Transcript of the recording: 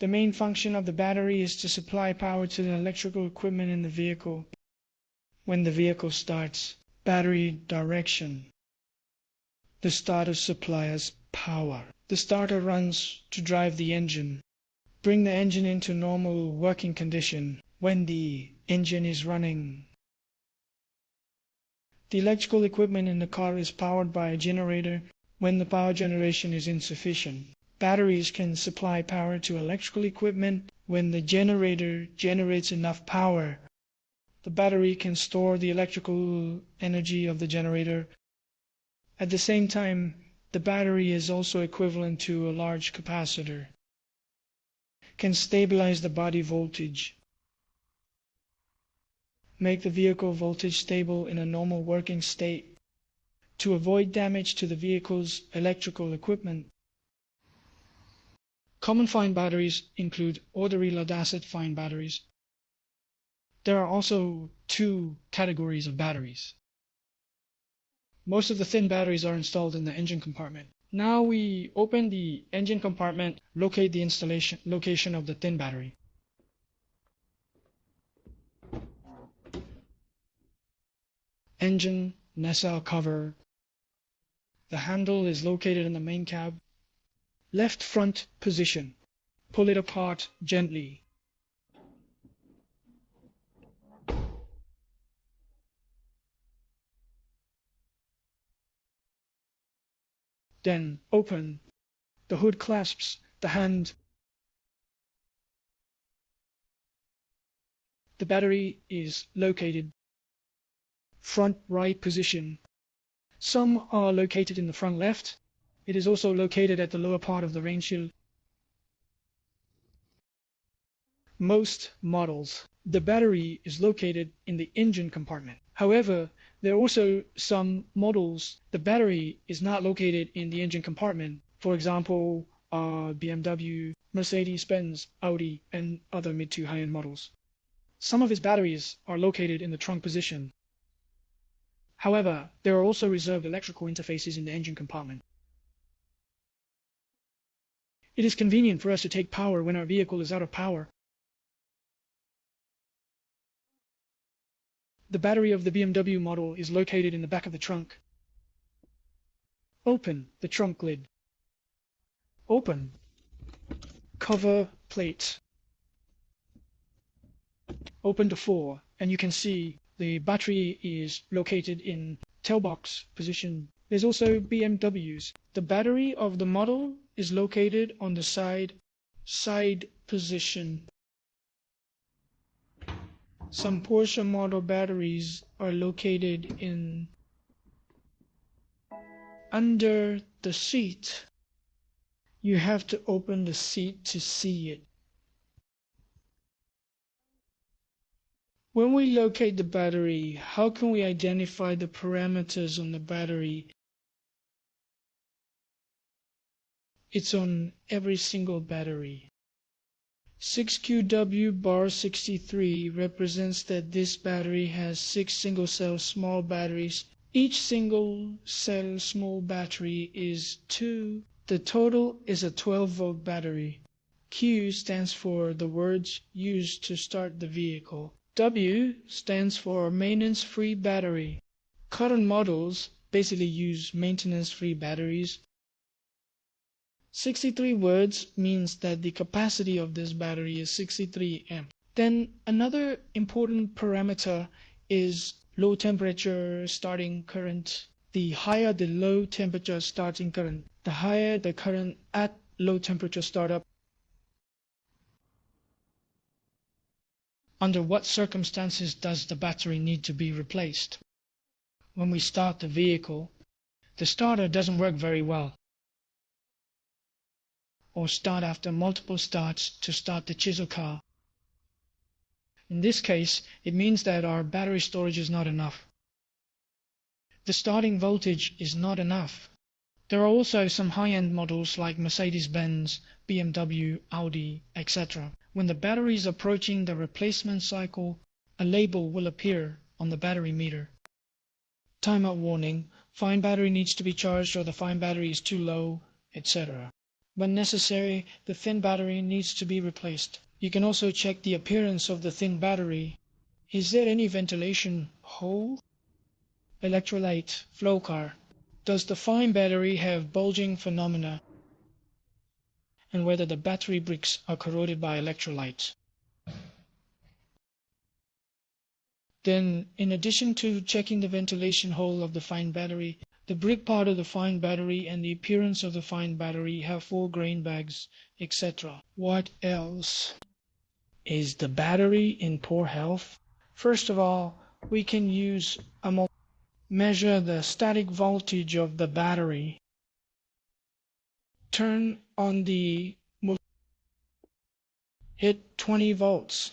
The main function of the battery is to supply power to the electrical equipment in the vehicle when the vehicle starts. Battery direction. The starter supplies power. The starter runs to drive the engine. Bring the engine into normal working condition when the engine is running. The electrical equipment in the car is powered by a generator when the power generation is insufficient. Batteries can supply power to electrical equipment when the generator generates enough power. The battery can store the electrical energy of the generator. At the same time, the battery is also equivalent to a large capacitor. Can stabilize the body voltage. Make the vehicle voltage stable in a normal working state to avoid damage to the vehicle's electrical equipment. Common fine batteries include ordinary lead-acid fine batteries. There are also two categories of batteries. Most of the thin batteries are installed in the engine compartment. Now we open the engine compartment, locate the location of the thin battery. Engine nacelle cover. The handle is located in the main cab. Left front position. Pull it apart gently. Then open. The hood clasps the hand. The battery is located front right position. Some are located in the front left. It is also located at the lower part of the rain shield. Most models, the battery is located in the engine compartment. However, there are also some models the battery is not located in the engine compartment. For example, BMW, Mercedes-Benz, Audi, and other mid to high-end models. Some of its batteries are located in the trunk position. However, there are also reserved electrical interfaces in the engine compartment. It is convenient for us to take power when our vehicle is out of power. The battery of the BMW model is located in the back of the trunk. Open the trunk lid. Open. Cover plate. Open the 4, and you can see the battery is located in tailbox position. There's also BMWs. The battery of the model is located on the side position. Some Porsche model batteries are located in under the seat. You have to open the seat to see it. When we locate the battery, how can we identify the parameters on the battery? It's on every single battery. 6QW-63 represents that this battery has 6 single-cell small batteries. Each single-cell small battery is 2. The total is a 12-volt battery. Q stands for the words used to start the vehicle. W stands for maintenance-free battery. Current models basically use maintenance-free batteries. 63 words means that the capacity of this battery is 63 amp. Then another important parameter is low temperature starting current. The higher the low temperature starting current, the higher the current at low temperature startup. Under what circumstances does the battery need to be replaced? When we start the vehicle, the starter doesn't work very well, or start after multiple starts to start the chisel car. In this case, it means that our battery storage is not enough. The starting voltage is not enough. There are also some high-end models like Mercedes-Benz, BMW, Audi, etc. When the battery is approaching the replacement cycle, a label will appear on the battery meter. Timeout warning, fine battery needs to be charged or the fine battery is too low, etc. When necessary, the thin battery needs to be replaced. You can also check the appearance of the thin battery. Is there any ventilation hole? Electrolyte flow car. Does the fine battery have bulging phenomena? And whether the battery bricks are corroded by electrolytes. Then, in addition to checking the ventilation hole of the fine battery, the brick part of the fine battery and the appearance of the fine battery have 4 grain bags, etc. What else? Is the battery in poor health? First of all, we can use a multimeter. Measure the static voltage of the battery. Turn on the multimeter. Hit 20 volts.